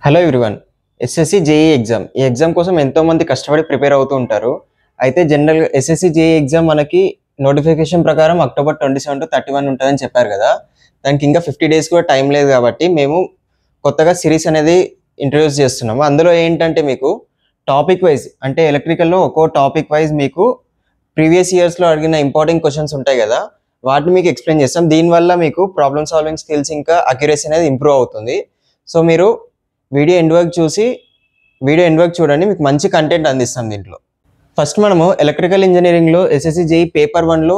Hello everyone. SSC JEE exam ఈ exam కోసం ఎంతోమంది కష్టపడి ప్రిపేర్ అవుతూ ఉంటారు. అయితే జనరల్గా ఎస్ఎస్సి జేఈ ఎగ్జామ్ మనకి నోటిఫికేషన్ ప్రకారం October 27 to 31 ఉంటుందని చెప్పారు కదా. దానికి ఇంకా 50 days కూడా టైం లేదు కాబట్టి మేము కొత్తగా సిరీస్ అనేది ఇంట్రడ్యూస్ చేస్తున్నాము. అందులో ఏంటంటే మీకు టాపిక్ వైజ్ అంటే ఎలక్ట్రికల్లో ఒక్కో టాపిక్ వైజ్ మీకు ప్రీవియస్ ఇయర్స్లో అడిగిన ఇంపార్టెంట్ క్వశ్చన్స్ ఉంటాయి కదా, వాటిని మీకు ఎక్స్ప్లెయిన్ చేస్తాం. దీనివల్ల మీకు ప్రాబ్లమ్ సాల్వింగ్ స్కిల్స్ ఇంకా అక్యురసీ అనేది ఇంప్రూవ్ అవుతుంది. సో మీరు వీడియో ఎండ్ వరకు చూడండి, మీకు మంచి కంటెంట్ అందిస్తాం దీంట్లో. ఫస్ట్ మనము ఎలక్ట్రికల్ ఇంజనీరింగ్లో ఎస్ఎస్సి జేఈ పేపర్ 1లో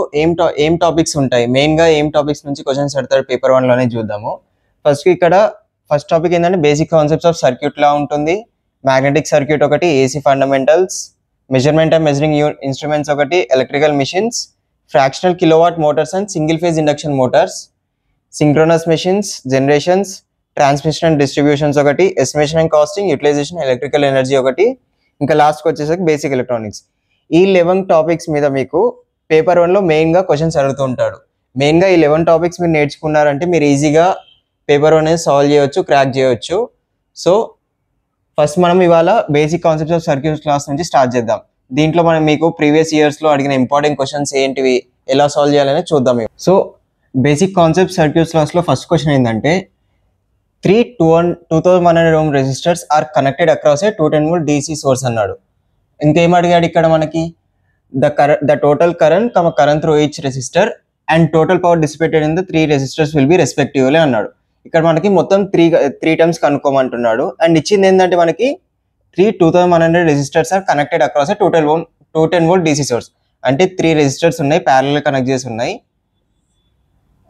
ఏం టాపిక్స్ ఉంటాయి, మెయిన్గా ఏం టాపిక్స్ నుంచి క్వశ్చన్స్ పెడతారు పేపర్ 1లోనే చూద్దాము. ఫస్ట్ టాపిక్ ఏంటంటే basic concepts of circuit law ఉంటుంది, మ్యాగ్నెటిక్ సర్క్యూట్ ఒకటి, AC fundamentals, measurement and measuring instruments ఒకటి, electrical machines, fractional kilowatt motors and single phase induction motors, synchronous machines, generations, transmission and distributions ఒకటి, estimation and costing, utilization, electrical energy ఒకటి, ఇంకా లాస్ట్కి వచ్చేసరికి basic electronics. ఈ 11 topics మీద మీకు paper 1లో మెయిన్గా క్వశ్చన్స్ అడుగుతూ ఉంటాడు. మెయిన్గా ఈ 11 టాపిక్స్ మీరు నేర్చుకున్నారంటే మీరు ఈజీగా పేపర్ 1 అనేది సాల్వ్ చేయవచ్చు, క్రాక్ చేయవచ్చు. సో ఫస్ట్ మనం ఇవాళ basic concepts of circuit class నుంచి స్టార్ట్ చేద్దాం. దీంట్లో మనం మీకు ప్రీవియస్ ఇయర్స్లో అడిగిన ఇంపార్టెంట్ క్వశ్చన్స్ ఏంటివి, ఎలా సాల్వ్ చేయాలని చూద్దాం. సో బేసిక్ కాన్సెప్ట్ సర్క్యూట్ క్లాస్లో ఫస్ట్ క్వశ్చన్ ఏంటంటే 2100 ohm resistors are connected across a 210 volt DC source అన్నాడు. ఇంకేం అడిగాడు ఇక్కడ మనకి, the total current through each resistor and total power dissipated in the 3 resistors will be respectively అన్నాడు. ఇక్కడ మనకి మొత్తం త్రీ టర్మ్స్ కనుక్కోమంటున్నాడు. అండ్ ఇచ్చింది ఏంటంటే మనకి 2100 resistors are connected across a 210 volt DC source. అంటే 3 resistors ఉన్నాయి, ప్యారలల్ కనెక్ట్ చేసి ఉన్నాయి.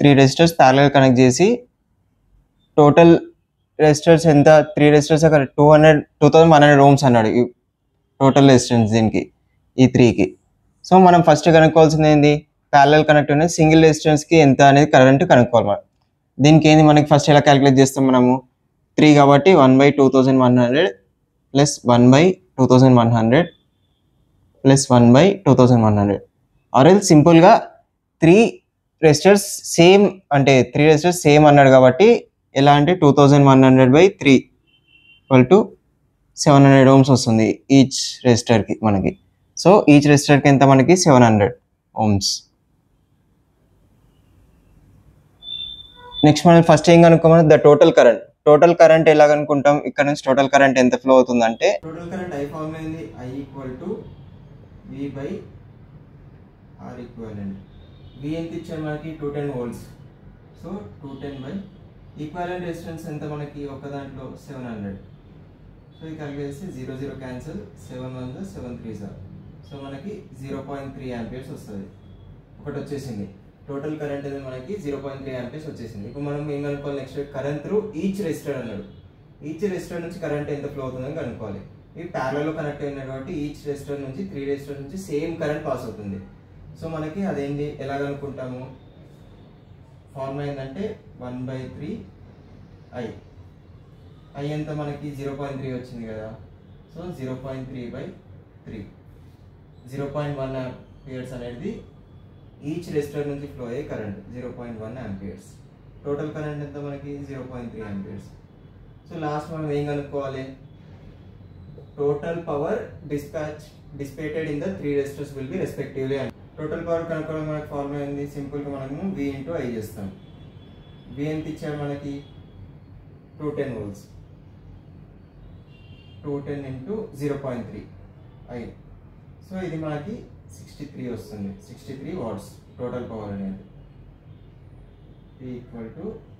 3 resistors ప్యారలల్ కనెక్ట్ చేసి టోటల్ రెసిస్టర్స్ ఎంత, 3 రెసిస్టర్స్ అక్కడ 2100 ohms అన్నాడు టోటల్ రెసిస్టెన్స్ దీనికి, ఈ 3కి. సో మనం ఫస్ట్ కనుక్కోవాల్సింది ఏంది, ప్యారలల్ కనెక్ట్ అనేది సింగిల్ రెసిస్టెన్స్కి ఎంత అనేది కరెంట్ కనుక్కోవాలి మనం. దీనికి ఏంది మనకి ఫస్ట్ ఎలా క్యాలిక్యులేట్ చేస్తాం మనము, 3 కాబట్టి 1/2100 ప్లస్ 1/2100 ప్లస్ 1/2100. ఆర్ ఎల్ సింపుల్గా 3 రెసిస్టర్స్ సేమ్, అంటే 3 రెసిస్టర్స్ సేమ్ అన్నాడు కాబట్టి ఎలా అంటే 2100/3 = 700 ohms వస్తుంది ఈచ్ రెసిస్టర్కి మనకి. సో ఈచ్ రెసిస్టర్కి ఎంత మనకి 700 ohms. నెక్స్ట్ మనం ఫస్ట్ ఏం కనుక్కోమని, ద టోటల్ కరెంట్ ఎలా కనుక్కుంటాం, ఇక్కడ నుంచి టోటల్ కరెంట్ ఎంత ఫ్లో అవుతుందంటే టోటల్ కరెంట్ ఐ ఫార్ములా ఏంది, I = V/R equivalent. V ఎంత ఇచ్చారు మనకి 210 volts. సో 210 ఈక్వాలెంట్ రెసిస్టెన్స్ ఎంత మనకి ఒక దాంట్లో 700. సో ఇది క్యాలిక్యులేట్ చేస్తే 0 0 క్యాన్సిల్, 7 1 7 3. సో మనకి 0.3 amperes వస్తుంది. ఒకటి వచ్చేసింది. టోటల్ కరెంట్ అనేది మనకి 0.3 amperes వచ్చేసింది. ఇప్పుడు మనం ఏం కనుక్కోవాలి, next current through each resistor అన్నాడు. ఈచ్ రెసిస్టర్ నుంచి కరెంట్ ఎంత ఫ్లో అవుతుందని కనుక్కోవాలి. ఇవి ప్యారలల్లో కనెక్ట్ అయినాయి కాబట్టి ఈచ్ రెసిస్టర్ నుంచి 3 రెసిస్టర్ నుంచి సేమ్ కరెంట్ పాస్ అవుతుంది. సో మనకి అదేంటి ఎలా కనుక్కుంటాము, ఫార్ములా ఏంటంటే 1/3 I ఎంత మనకి 0.3 వచ్చింది కదా. సో 0.3/3, 0.1 amperes అనేది ఈచ్ రెసిస్టర్ నుంచి ఫ్లో అయ్యే కరెంట్ 0.1 amperes. టోటల్ కరెంట్ ఎంత మనకి 0.3 amperes. సో లాస్ట్ మనం ఏం కనుక్కోవాలి, total power dissipated in the 3 resistors will be respectively. Total power కనుక్కోవడం మనకి ఫార్ములా ఏంది, సింపుల్గా మనము V/I చేస్తాం. V ఎంత ఇచ్చారు మనకి 210 volts, 210 into 0.3 I. సో ఇది మనకి 63 వస్తుంది, 63 watts టోటల్ పవర్ అనేది, P =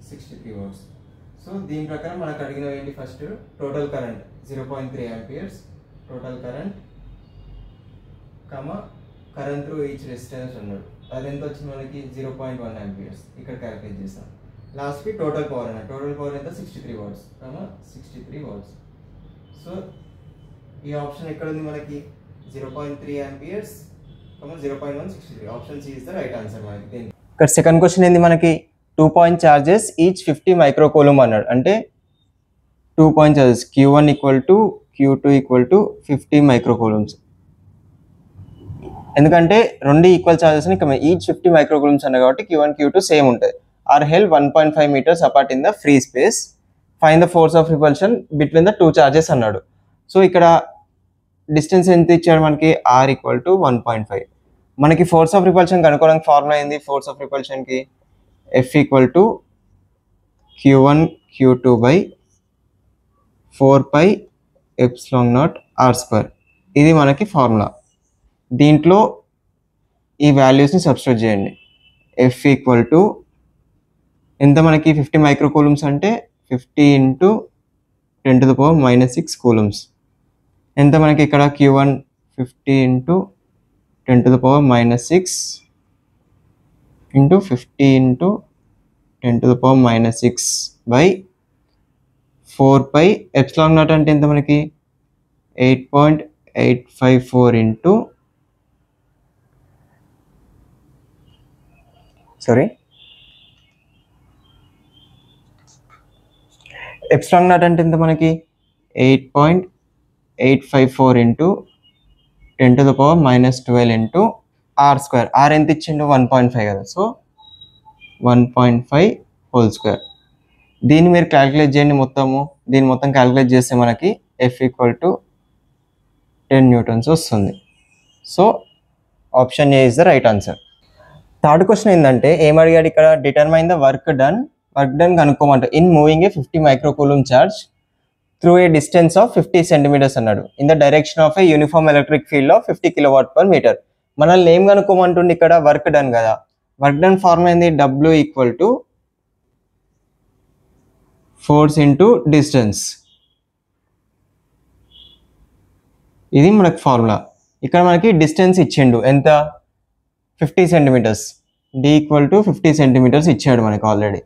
63 watts. సో దీని ప్రకారం మనకు అడిగిన ఏంటి, first total current 0.3 amperes, total current current through each resistance అన్నాడు. అది ఎంత వచ్చింది మనకి 0.1 amperes. ఇక్కడ క్యాలిక్యులేట్ చేస్తాం. లాస్ట్కి టోటల్ పవర్ అన్న, టోటల్ పవర్ ఎంత 63 watts, 63 watts. సో ఈ ఆప్షన్ ఎక్కడ ఉంది మనకి 0.3 amperes, 0.1 63. Option C is the right answer మనకి. ఇక్కడ సెకండ్ క్వశ్చన్ ఏంది మనకి, 2 point charges each 50 microcoulomb అన్నాడు. అంటే 2 point charges Q1 = Q2 = 50 microcoulombs. ఎందుకంటే రెండు ఈక్వల్ చార్జెస్ని ఈచ్ 50 microcoulombs అన్నాడు కాబట్టి Q1 Q2 సేమ్ ఉంటుంది. are held 1.5 meters apart in the free space. Find the force of repulsion between the two charges అన్నాడు. So ఇక్కడ distance ఎంత ఇచ్చాడు మనకి, r ఈక్వల్ టు 1.5. మనకి ఫోర్స్ ఆఫ్ రిపల్షన్ కనుక్కోవడానికి ఫార్ములా ఏంది, ఫోర్స్ ఆఫ్ రిపల్షన్కి F equal to q1 q2 by 4 epsilon naught r². ఇది మనకి ఫార్ములా. దీంట్లో ఈ వాల్యూస్ని సబ్స్టిట్యూట్ చేయండి. F ఈక్వల్ టు ఎంత మనకి 50 మైక్రో కూలమ్స్ అంటే 50 ఇంటూ 10⁻⁻6 కూలమ్స్. ఎంత మనకి ఇక్కడ q1 50 into 10⁻⁻6 into 50 into 10⁻⁻6 by 4 epsilon naught అంటే ఎంత మనకి 8.854 ఇంటూ ఎప్సిలాన్ నాట్ అంటే ఎంత మనకి 8.854 ఇంటూ 10⁻⁻12 ఇంటూ r². r ఎంత ఇచ్చిండు 1.5 కదా, సో 1.5 హోల్ స్క్వేర్. దీన్ని మీరు క్యాలిక్యులేట్ చేయండి మొత్తము. దీన్ని మొత్తం క్యాలిక్యులేట్ చేస్తే మనకి F ఈక్వల్ టు 10 న్యూటన్స్ వస్తుంది. So option A is the right answer. Third question ఏంటంటే ఏం అడిగాడు ఇక్కడ, డిటర్మైన్ ద వర్క్ డన్ కనుక్కోమంట in moving a 50 micro coulomb charge through a distance of 50 centimetres అన్నాడు in the direction of a uniform electric field of 50 kW/మీటర్. మనల్ని ఏం కనుక్కోమంటుండే ఇక్కడ, వర్క్ డన్ కదా. వర్క్ డన్ ఫార్ములా ఏంది, W equal to force into distance. ఇది మనకు ఫార్ములా. ఇక్కడ మనకి డిస్టెన్స్ ఇచ్చిండు ఎంత, 50 centimetres. D equal to 50 centimetres ఇచ్చాడు మనకి ఆల్రెడీ.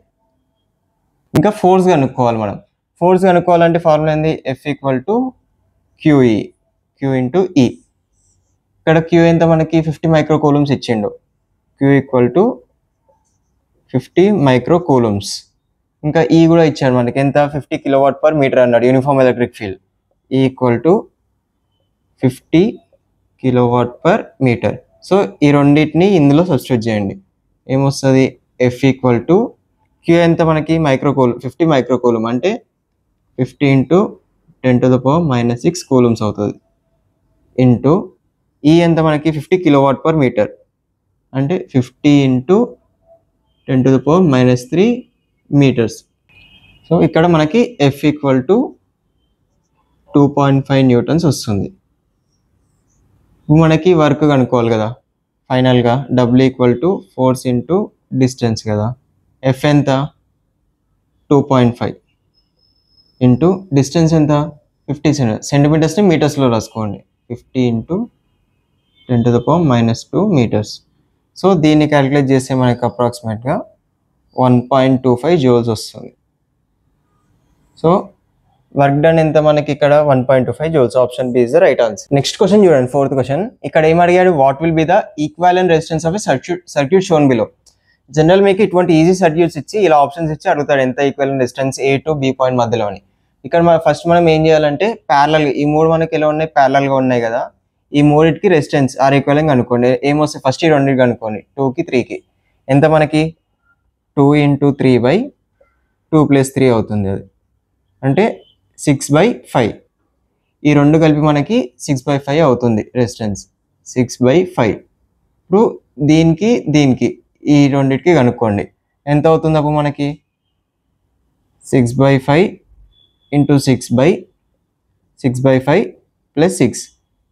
ఇంకా ఫోర్స్ కనుక్కోవాలి మనం. ఫోర్స్ కనుక్కోవాలంటే ఫార్ములా ఏంది, F equal to QE, Q into E. ఇక్కడ Q ఎంత మనకి 50 మైక్రో కూలమ్స్ ఇచ్చిండు. Q equal to 50 micro coulombs. ఇంకా E కూడా ఇచ్చాడు మనకి ఎంత, 50 kW/మీటర్ అన్నాడు uniform electric field. E equal to 50 kW/మీటర్. సో ఈ రెండింటిని ఇందులో సబ్స్టిట్యూట్ చేయండి. ఏమొస్తుంది, F ఈక్వల్ టు Q ఎంత మనకి 50 మైక్రో కూలమ్ అంటే 50 ఇంటూ 10⁻⁻6 కూలమ్స్ అవుతుంది. ఇంటూ E ఎంత మనకి 50 kW/మీటర్ అంటే 50 ఇంటూ 10⁻³ మీటర్స్. సో ఇక్కడ మనకి F ఈక్వల్ టు 2.5 న్యూటన్స్ వస్తుంది. మనకి వర్క్ కనుక్కోవాలి కదా ఫైనల్గా. W equal to force into distance కదా. F ఎంత 2.5 ఇంటూ డిస్టెన్స్ ఎంత 50 సెంటీమీటర్స్ని మీటర్స్లో రాసుకోండి. 50 ఇంటూ 10⁻² మీటర్స్. సో దీన్ని క్యాలిక్యులేట్ చేస్తే మనకి అప్రాక్సిమేట్గా 1.25 జూల్స్ వస్తుంది. సో వర్క్ డన్ ఎంత మనకి ఇక్కడ 1.25 joules. Option B is the right answer. Next question చూడండి, ఫోర్త్ క్వశ్చన్. ఇక్కడ ఏం అడిగాడు, what will be the equivalent resistance of a circuit shown below. General మీకు ఇటువంటి ఈజీ సర్క్యూట్స్ ఇచ్చి ఇలా ఆప్షన్స్ ఇచ్చి అడుగుతాడు ఎంత equivalent resistance A to B point మధ్యలో అని. ఇక్కడ ఫస్ట్ మనం ఏం చేయాలంటే ప్యారలల్, ఈ మూడు మనకి ఎలా ఉన్నాయి, ప్యారలల్గా ఉన్నాయి కదా. ఈ మూడింటికి రెసిస్టెన్స్ ఆర్ ఈక్వాలెంట్ కనుక్కోండి. ఏమొస్తాయి, ఫస్ట్ ఈ రెండింటికి కనుక్కోండి. 2కి 3కి ఎంత మనకి 2 ఇంటూ 3/2 + 3 అవుతుంది. అది అంటే 6/5. ఈ రెండు కలిపి మనకి 6/5 అవుతుంది రెసిస్టెన్స్. 6/5. ఇప్పుడు దీనికి ఈ రెండింటికి కనుక్కోండి ఎంత అవుతుంది. అప్పుడు మనకి 6/5 ఇంటూ 6/5 + 6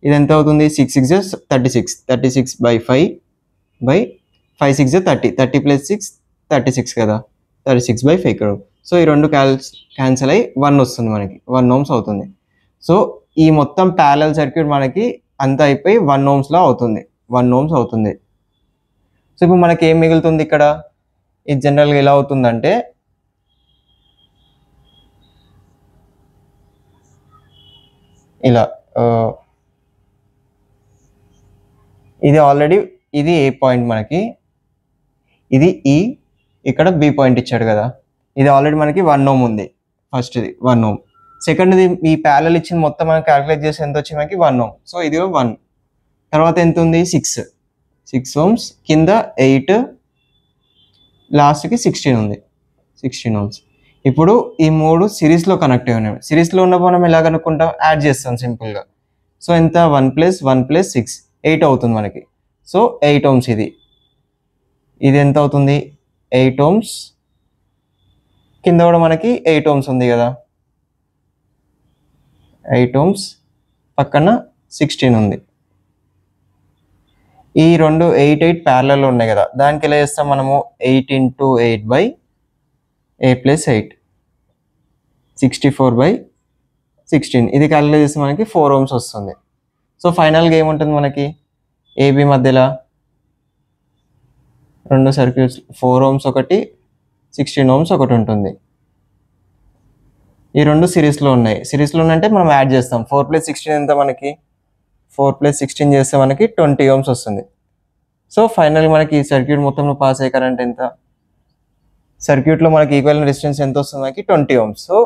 ఇది ఎంత అవుతుంది, 6 6 36. 36/5/5 6 30. 30 + 6 36 కదా. 36/5 ఇక్కడ. సో ఈ రెండు క్యాన్సిల్ అయ్యి 1 వస్తుంది మనకి. 1 ohms అవుతుంది. సో ఈ మొత్తం ప్యారలల్ సర్క్యూట్ మనకి అంతా అయిపోయి 1 ohmsలో అవుతుంది. 1 ohms అవుతుంది. సో ఇప్పుడు మనకి ఏం మిగులుతుంది ఇక్కడ, ఇది జనరల్గా ఎలా అవుతుందంటే ఇలా, ఇది ఆల్రెడీ ఇది ఏ పాయింట్ మనకి, ఇది ఈ, ఇక్కడ బి పాయింట్ ఇచ్చాడు కదా. ఇది ఆల్రెడీ మనకి 1 ohm ఉంది. ఫస్ట్ది 1 ohm. సెకండ్ది ఈ ప్యారలల్ ఇచ్చిన మొత్తం మనం క్యాలిక్యులేట్ చేసి ఎంత వచ్చింది మనకి 1 ohm. సో ఇది 1. తర్వాత ఎంత ఉంది, 6 ohms. కింద 8, లాస్ట్కి 16 ఉంది. 16 ohms. ఇప్పుడు ఈ 3 సిరీస్లో కనెక్ట్ అయి ఉన్నాయి. సిరీస్లో ఉన్నప్పుడు మనం ఎలా కనుక్కుంటాం, యాడ్ చేస్తాం సింపుల్గా. సో ఎంత 1 + 1 + 6 8 అవుతుంది మనకి. సో 8 ohms ఇది ఎంత అవుతుంది, 8 ohms. కింద కూడా మనకి 8 ohms ఉంది కదా, 8 ohms పక్కన 16 ఉంది. ఈ రెండు 8 8 ప్యారలల్ ఉన్నాయి కదా, దానికి ఎలా చేస్తాం మనము, 8 × 8/a + 8 64/16 ఇది క్యాలిక్యులేట్ చేస్తే మనకి 4 ohms వస్తుంది. సో ఫైనల్గా ఏముంటుంది మనకి, ఏబి మధ్యలో 2 సర్క్యూట్స్ 4 ohms ఒకటి, 16 ohms ఒకటి ఉంటుంది. ఈ రెండు సిరీస్లో ఉన్నాయి. సిరీస్లో ఉన్నంటే మనం యాడ్ చేస్తాం. 4 + 16 ఎంత మనకి, 4 + 16 చేస్తే మనకి 20 ohms వస్తుంది. సో ఫైనల్గా మనకి ఈ సర్క్యూట్ మొత్తంలో పాస్ అయ్యే కరెంట్ ఎంత, సర్క్యూట్లో మనకి ఈక్వలెంట్ రెసిస్టెన్స్ ఎంత వస్తుంది మనకి, 20 ohms. So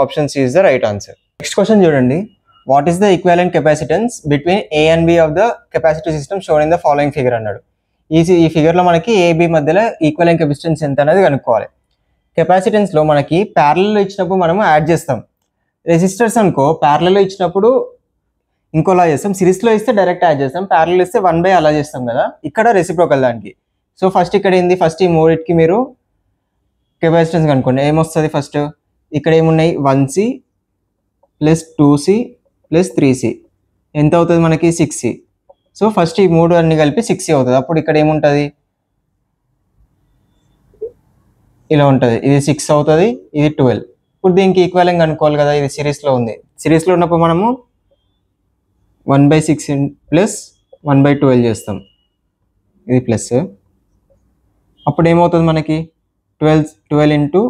option C is the right answer. Next question చూడండి, what is the equivalent capacitance between A and B of the capacitive system shown in the following figure అన్నాడు. ఈ ఫిగర్లో మనకి ఏబి మధ్యలో equivalent capacitance ఎంత అనేది కనుక్కోవాలి. కెపాసిటెన్స్లో మనకి parallel ఇచ్చినప్పుడు మనము యాడ్ చేస్తాం. రెసిస్టర్స్ అనుకో ప్యారలల్ ఇచ్చినప్పుడు ఇంకోలా చేస్తాం, సిరీస్లో ఇస్తే డైరెక్ట్ యాడ్ చేస్తాం, ప్యారలల్ ఇస్తే 1/, అలా చేస్తాం కదా. ఇక్కడ రెసిప్రోకల్ దానికి. సో ఫస్ట్ ఇక్కడ ఏంది, ఫస్ట్ ఈ మూడింటికి మీరు కెపాసిటెన్స్ కనుక్కోండి. ఏమొస్తుంది ఫస్ట్, ఇక్కడ ఏమున్నాయి, 1C + 2C + 3C ఎంత అవుతుంది మనకి, 6C. సో ఫస్ట్ ఈ 3 అన్ని కలిపి 6C అవుతుంది. అప్పుడు ఇక్కడ ఏముంటుంది, ఇలా ఉంటుంది, ఇది 6 అవుతుంది, ఇది 12. ఇప్పుడు దీనికి ఈక్వలెంట్ కనుక్కోవాలి కదా, ఇది సిరీస్లో ఉంది. సిరీస్లో ఉన్నప్పుడు మనము 1/6 + 1/12 చేస్తాం, ఇది ప్లస్. అప్పుడు ఏమవుతుంది మనకి, 12 ×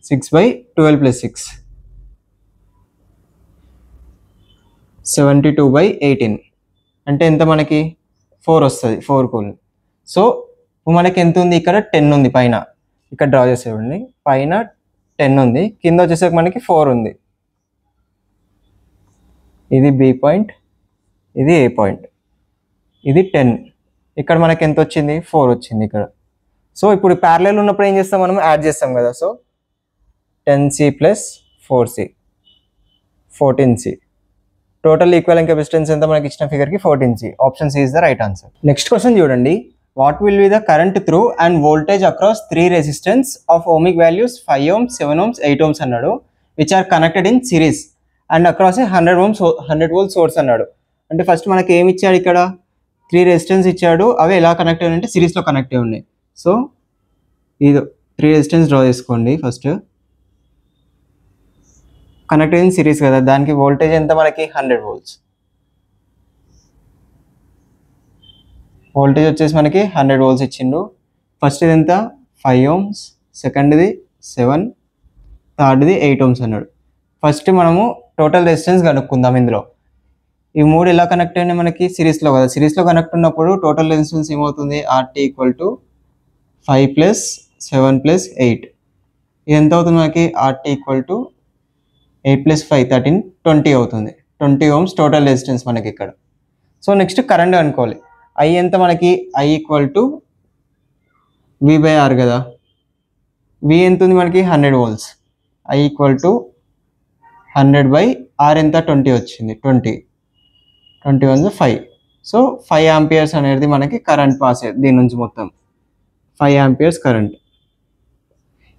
6/12 + 6 72/18 అంటే ఎంత మనకి, 4 వస్తుంది, 4 కూల్. సో మనకి ఎంత ఉంది, ఇక్కడ 10 ఉంది పైన, ఇక్కడ డ్రా చేసేవాడిని, పైన 10 ఉంది, కింద వచ్చేసరికి మనకి 4 ఉంది. ఇది బి పాయింట్, ఇది ఏ పాయింట్, ఇది 10. ఇక్కడ మనకి ఎంత వచ్చింది, 4 వచ్చింది ఇక్కడ. సో ఇప్పుడు ప్యారలల్ ఉన్నప్పుడు ఏం చేస్తాం, మనం యాడ్ చేస్తాం కదా. So 10C + 4C 14C. Total equivalent capacitance ఎంత మనకి ఇచ్చిన ఫిగర్కి, 14C. Option C is the right answer. Next question చూడండి, what will be the current through and voltage across 3 resistance of ohmic values 5 ohms, 7 ohms, 8 ohms అన్నాడు, which are connected in series and across 100 volt source అన్నాడు. అంటే first మనకి ఏమి ఇచ్చాడు, ఇక్కడ 3 resistance ఇచ్చాడు, అవి ఎలా కనెక్ట్ అయ్యి అంటే సిరీస్లో కనెక్ట్ అయి ఉన్నాయి. సో ఇది 3 రెసిస్టెన్స్ డ్రా చేసుకోండి. ఫస్ట్ కనెక్ట్ అయిన సిరీస్ కదా, దానికి వోల్టేజ్ ఎంత మనకి, 100 volts. వోల్టేజ్ వచ్చేసి మనకి 100 volts ఇచ్చిండు. ఫస్ట్ ఇది ఎంత, 5 ohms, సెకండ్ది 7, థర్డ్ది 8 ohms అన్నాడు. ఫస్ట్ మనము టోటల్ రెసిస్టెన్స్ కనుక్కుందాం. ఇందులో ఈ 3 ఎలా కనెక్ట్ అయినాయి మనకి, సిరీస్లో కదా. సిరీస్లో కనెక్ట్ ఉన్నప్పుడు టోటల్ రెసిస్టెన్స్ ఏమవుతుంది, RT = 5 + 7 + 8. ఇది ఎంత అవుతుంది మనకి, RT = 8 + 5 13 20 అవుతుంది. 20 ohms టోటల్ రెసిస్టెన్స్ మనకి ఇక్కడ. సో నెక్స్ట్ కరెంట్ అనుకోవాలి. I ఎంత మనకి, I = V/R కదా. V ఎంత ఉంది మనకి, 100 volts. I = 100/R ఎంత, 20 వచ్చింది, 20 21 5. సో 5 amperes అనేది మనకి కరెంట్ పాస్ అయ్యేది దీని నుంచి, మొత్తం 5 amperes కరెంట్.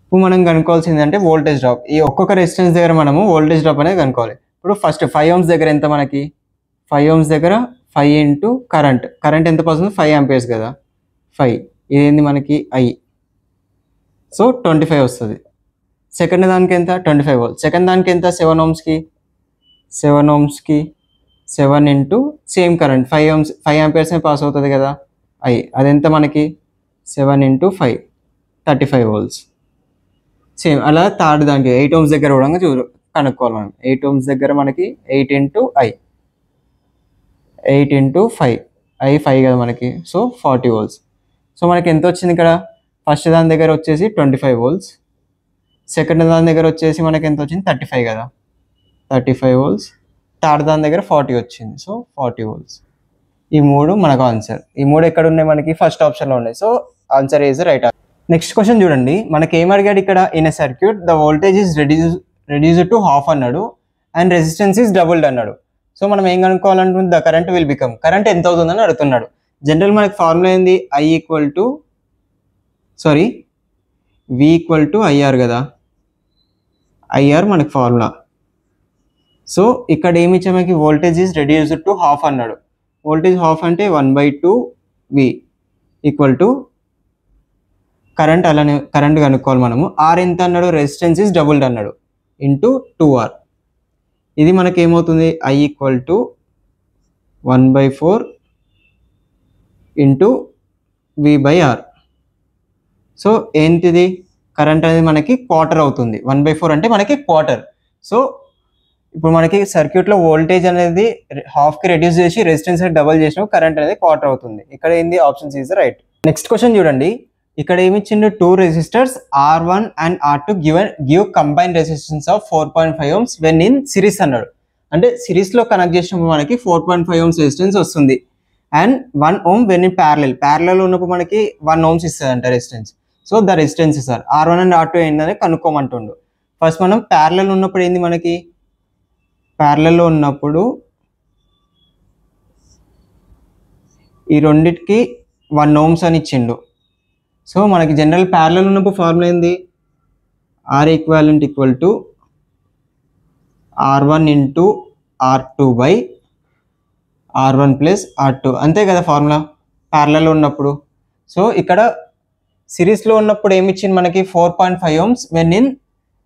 ఇప్పుడు మనం కనుక్కోవాల్సింది అంటే వోల్టేజ్ డ్రాప్. ఈ ఒక్కొక్క రెసిస్టెన్స్ దగ్గర మనము వోల్టేజ్ డ్రాప్ అనేది కనుక్కోవాలి. ఇప్పుడు ఫస్ట్ 5 ohms దగ్గర ఎంత మనకి, 5 ohms దగ్గర 5 × కరెంట్ ఎంత పాస్ అవుతుంది, 5 amperes కదా, 5. ఇదేంది మనకి I. సో 25 వస్తుంది. సెకండ్ దానికి ఎంత, 25 volts. సెకండ్ దానికి ఎంత, 7 ohmsకి 7 × సేమ్ కరెంట్ 5 amperes పాస్ అవుతుంది కదా I. అదెంత మనకి, 7 × 5 35 volts. సేమ్ అలా థర్డ్ దానికి 8 ohms దగ్గర కూడా కనుక్కోవాలి మనం. 8 ohms దగ్గర మనకి 8 × I, 8 × 5, I 5 కదా మనకి. So 40 volts. సో మనకి ఎంత వచ్చింది ఇక్కడ, ఫస్ట్ దాని దగ్గర వచ్చేసి 25 volts, సెకండ్ దాని దగ్గర వచ్చేసి మనకి ఎంత వచ్చింది, 35 కదా, 35 volts. థర్డ్ దాని దగ్గర 40 వచ్చింది. So 40 volts. ఈ 3 మనకు ఆన్సర్. ఈ 3 ఎక్కడ ఉన్నాయి మనకి, ఫస్ట్ ఆప్షన్లో ఉన్నాయి. So answer is right. Next question చూడండి, మనకి ఏం అడిగాడు ఇక్కడ, in a circuit the voltage is reduced to half అన్నాడు అండ్ రెసిస్టెన్స్ ఈజ్ డబుల్డ్ అన్నాడు. సో మనం ఏం కనుక్కోవాలంటుంది, the current will become, current ఎంత అవుతుందని అడుగుతున్నాడు. జనరల్ మనకి ఫార్ములా ఏంది, V ఈక్వల్ టు IR కదా, IR మనకి ఫార్ములా. సో ఇక్కడ ఏమి ఇచ్చా మనకి, voltage is reduced to half అన్నాడు. వోల్టేజ్ హాఫ్ అంటే 1/2 V ఈక్వల్ టు కరెంట్, అలానే కరెంట్ కనుక్కోవాలి మనము. ఆర్ ఎంత అన్నాడు, రెసిస్టెన్స్ ఈజ్ డబుల్డ్ అన్నాడు, ఇంటూ 2R. ఇది మనకి ఏమవుతుంది, I equal to 1/4 into V/R. So ఏంటిది, కరెంట్ అనేది మనకి క్వార్టర్ అవుతుంది. 1/4 అంటే మనకి క్వార్టర్. సో ఇప్పుడు మనకి సర్క్యూట్లో వోల్టేజ్ అనేది హాఫ్కి రెడ్యూస్ చేసి రెసిస్టెన్స్ డబల్ చేసినప్పుడు కరెంట్ అనేది క్వార్టర్ అవుతుంది. ఇక్కడ ఏంది, option is right. Next question చూడండి, ఇక్కడ ఏమి ఇచ్చిండు, 2 resistors R1 and R2 give combine resistance of 4.5 ohms when in series అన్నాడు. అంటే సిరీస్లో కనెక్ట్ చేసినప్పుడు మనకి 4.5 ohms రెసిస్టెన్స్ వస్తుంది. And 1 ohm when in parallel ఉన్నప్పుడు మనకి 1 ohms ఇస్తుంది అంట resistance. So the resistance sir R1 and R2 ఏంటనే కనుక్కోమంటుండు. ఫస్ట్ మనం ప్యారలల్ ఉన్నప్పుడు ఏంది, మనకి ప్యారలల్లో ఉన్నప్పుడు ఈ రెండిటికి 1 ohms అని ఇచ్చిండు. సో మనకి జనరల్ ప్యారలల్ ఉన్నప్పుడు ఫార్ములా ఏంది, R equivalent equal to R1 into R2 by R1 plus R2, అంతే కదా ఫార్ములా ప్యారలల్లో ఉన్నప్పుడు. సో ఇక్కడ సిరీస్లో ఉన్నప్పుడు ఏమి ఇచ్చింది మనకి, 4.5 ohms వెన్ ఇన్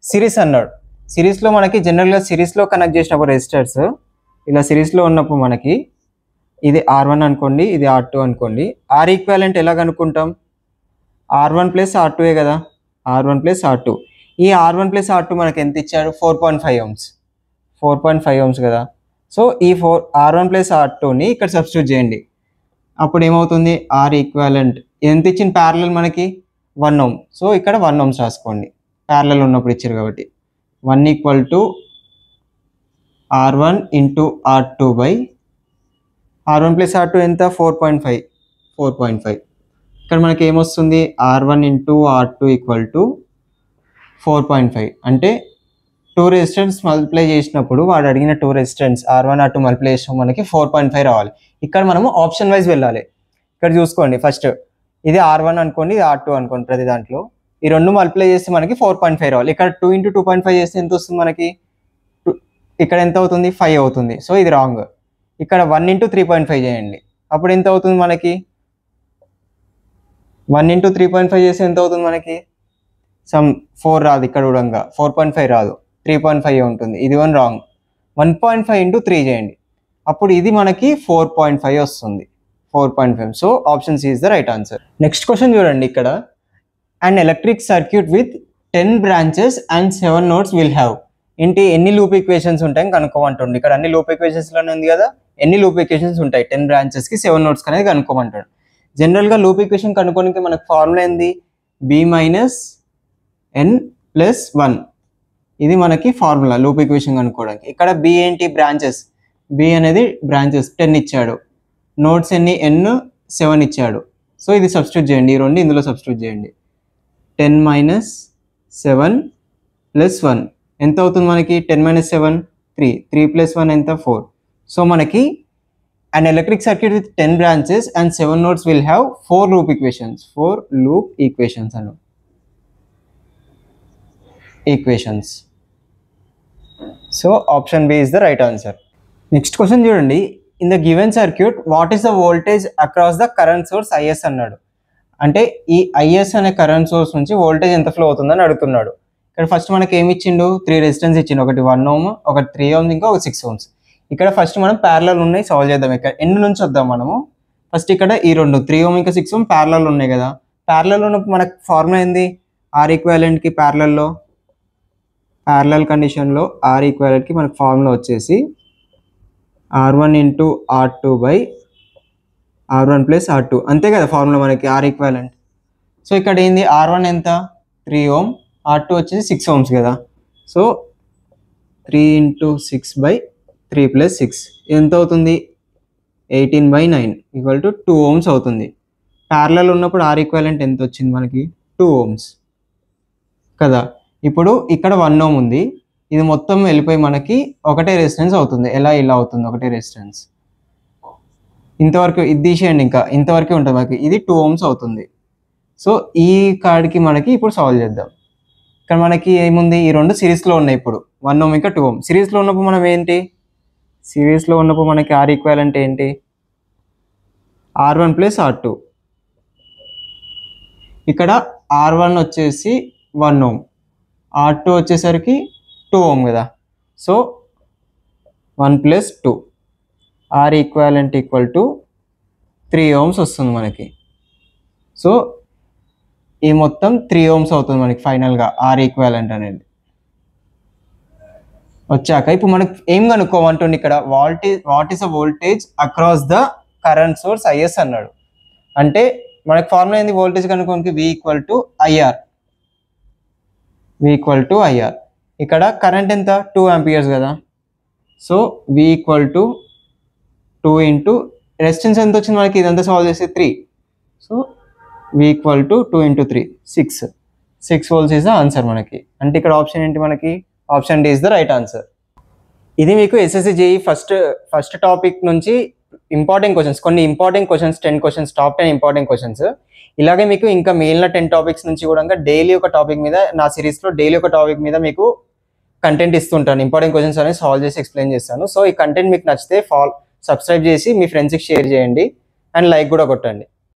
సిరీస్ అన్నాడు. సిరీస్లో మనకి జనరల్గా సిరీస్లో కనెక్ట్ చేసినప్పుడు రెసిస్టర్స్ ఇలా సిరీస్లో ఉన్నప్పుడు మనకి ఇది R1 అనుకోండి, ఇది R2 అనుకోండి. R ఈక్వాలెంట్ ఎలా కనుక్కుంటాం, R1 ప్లస్ R2 కదా, R1 ప్లస్ R2. ఈ R1 ప్లస్ R2 మనకి ఎంత ఇచ్చాడు, 4.5 ohms, 4.5 ohms కదా. సో ఈ R1 ప్లస్ R2ని ఇక్కడ సబ్స్టిట్యూట్ చేయండి. అప్పుడు ఏమవుతుంది, R ఈక్వాలెంట్ ఎంత ఇచ్చిన ప్యారలల్ మనకి 1 ohm. సో ఇక్కడ 1 ohms రాసుకోండి, ప్యారలల్ ఉన్నప్పుడు ఇచ్చారు కాబట్టి. 1 equal to R1 into R2 by R1 plus R2 ఎంత, 4.5. ఇక్కడ మనకి ఏమొస్తుంది, R1 into R2 equal to 4.5. అంటే 2 రెసిస్టెన్స్ మల్టిప్లై చేసినప్పుడు వాడు అడిగిన 2 రెసిస్టెన్స్ R1 R2 మల్టిప్లై చేసినప్పుడు మనకి 4.5 రావాలి. ఇక్కడ మనము ఆప్షన్ వైజ్ వెళ్ళాలి. ఇక్కడ చూసుకోండి, ఫస్ట్ ఇది R1 అనుకోండి, ఇది R2 అనుకోండి. ప్రతి దాంట్లో ఈ రెండు మల్టిప్లై చేస్తే మనకి 4.5 రావాలి. ఇక్కడ 2 ఇంటూ 2.5 చేస్తే ఎంత వస్తుంది మనకి, ఇక్కడ ఎంత అవుతుంది, 5 అవుతుంది. సో ఇది రాంగ్. ఇక్కడ 1 ఇంటూ 3.5 చేయండి, అప్పుడు ఎంత అవుతుంది మనకి, 1 ఇంటూ 3.5 చేస్తే ఎంత అవుతుంది మనకి, 4 రాదు. ఇక్కడ కూడా 4.5 రాదు, 3.5 ఉంటుంది. ఇది 1 రాంగ్. 1.5 ఇంటూ 3 చేయండి, అప్పుడు ఇది మనకి 4.5 వస్తుంది, 4.5. So option C is the right answer. Next question చూడండి, ఇక్కడ an electric circuit with 10 branches and 7 nodes will have ఏంటి, ఎన్ని లూప్ ఈక్వేషన్స్ ఉంటాయని కనుక్కోమంటుంది. ఇక్కడ అన్ని లూప్ ఈక్వేషన్స్లోనే ఉంది కదా, ఎన్ని లూప్ ఈక్వేషన్స్ ఉంటాయి 10 బ్రాంచెస్కి 7 నోడ్స్ అనేది కనుక్కోమంటాడు. జనరల్గా లూప్ ఈక్వేషన్ కనుక్కోడానికి మనకు ఫార్ములా ఏంది, B-N+1. ఇది మనకి ఫార్ములా లూప్ ఈక్వేషన్ కనుక్కోవడానికి. ఇక్కడ B ఏంటి, బ్రాంచెస్. B అనేది బ్రాంచెస్ 10 ఇచ్చాడు, నోడ్స్ ఎన్ని, N 7 ఇచ్చాడు. సో ఇది సబ్స్టిట్యూట్ చేయండి, ఈ రెండు ఇందులో సబ్స్టిట్యూట్ చేయండి. 10 - 7 + 1 ఎంత అవుతుంది మనకి, 10 - 7 3, 3 + 1 ఎంత, 4. సో మనకి an electric circuit with 10 branches and 7 nodes will have 4 loop equations. 4 loop equations Anu equations. So option B is the right answer. Next question చూడండి, in the given circuit what is the voltage across the current source IS అన్నాడు. అంటే ఈ IS అనే current source నుంచి voltage ఎంత flow అవుతుందని అడుగుతున్నాడు. ఇక్కడ ఫస్ట్ మనకి ఏమి ఇచ్చిండు, 3 రెసిస్టెన్స్ ఇచ్చిండు, ఒకటి 1 ohm, ఒకటి 3 ohms, ఇంకా ఒక 6 ohms. ఇక్కడ ఫస్ట్ మనం ప్యారలల్ ఉన్నాయి సాల్వ్ చేద్దాం. ఇక్కడ ఎండ్ నుంచి వద్దాం మనము. ఫస్ట్ ఇక్కడ ఈ రెండు 3 ohm ఇంకా 6 ohm ప్యారలల్ ఉన్నాయి కదా. ప్యారలల్ ఉన్నప్పుడు మనకు ఫార్ములా ఏంది, R ఈక్వాలెంట్కి ప్యారలల్లో, ప్యారలల్ కండిషన్లో R ఈక్వాలెంట్కి మనకు ఫార్ములా వచ్చేసి R1 into R2 by R1 plus R2, అంతే కదా ఫార్ములా మనకి R ఈక్వాలెంట్. సో ఇక్కడ ఏంది, R1 ఎంత, 3 ohm, R2 వచ్చేసి 6 ohms కదా. సో 3 ఇంటూ 6 బై 3 + 6 ఎంత అవుతుంది, 18/9 = 2 ohms అవుతుంది. ప్యారలల్ ఉన్నప్పుడు R ఈక్వాలెంట్ ఎంత వచ్చింది మనకి, 2 ohms కదా. ఇప్పుడు ఇక్కడ 1 ohm ఉంది, ఇది మొత్తం వెళ్ళిపోయి మనకి ఒకటే రెసిస్టెన్స్ అవుతుంది. ఎలా ఇలా అవుతుంది ఒకటే రెసిస్టెన్స్, ఇంతవరకు ఇది తీసేయండి, ఇంకా ఇంతవరకే ఉంటుంది మనకి, ఇది 2 ohms అవుతుంది. సో ఈ కార్డ్కి మనకి ఇప్పుడు సాల్వ్ చేద్దాం. ఇక్కడ మనకి ఏముంది, ఈ రెండు సిరీస్లో ఉన్నాయి. ఇప్పుడు 1 ohm ఇంకా 2 ohm సిరీస్లో ఉన్నప్పుడు మనం ఏంటి, సిరీస్లో ఉన్నప్పుడు మనకి ఆర్ ఈక్వాలెంట్ ఏంటి, R1 ప్లస్ R2. ఇక్కడ R1 వచ్చేసి 1 ohm, R2 వచ్చేసరికి 2 ohm కదా. So 1 plus 2 R equivalent equal to 3 ohms వస్తుంది మనకి. సో ఈ మొత్తం 3 ohms అవుతుంది మనకి ఫైనల్గా ఆర్ ఈక్వాలెంట్ అనేది వచ్చాక. ఇప్పుడు మనకి ఏం కనుక్కోమంటుంది ఇక్కడ, what is a voltage across the current source IS అన్నాడు. అంటే మనకి ఫార్ములా ఏంది, వోల్టేజ్ కనుక్కోనికి V ఈక్వల్ టు ఐఆర్. ఇక్కడ కరెంట్ ఎంత, 2 amperes కదా. So V equal to 2 into resistance ఎంత వచ్చింది మనకి, ఇదంతా సాల్వ్ చేస్తే 3. So V equal to 2 into 3 6 volts is the answer మనకి. అంటే ఇక్కడ ఆప్షన్ ఏంటి మనకి, option D is the right answer. ఇది మీకు ఎస్ఎస్సి జేఈ ఫస్ట్ టాపిక్ నుంచి ఇంపార్టెంట్ క్వశ్చన్స్, కొన్ని important questions, 10 questions, top 10 important questions. ఇలాగే మీకు ఇంకా మిగిలిన 10 టాపిక్స్ నుంచి కూడా డైలీ ఒక టాపిక్ మీద, నా సిరీస్లో డైలీ ఒక టాపిక్ మీద మీకు కంటెంట్ ఇస్తుంటాను. ఇంపార్టెంట్ క్వశ్చన్స్ అనేది సాల్వ్ చేసి ఎక్స్ప్లెయిన్ చేస్తాను. సో ఈ కంటెంట్ మీకు నచ్చితే సబ్స్క్రైబ్ చేసి మీ ఫ్రెండ్స్కి షేర్ చేయండి అండ్ లైక్ కూడా కొట్టండి.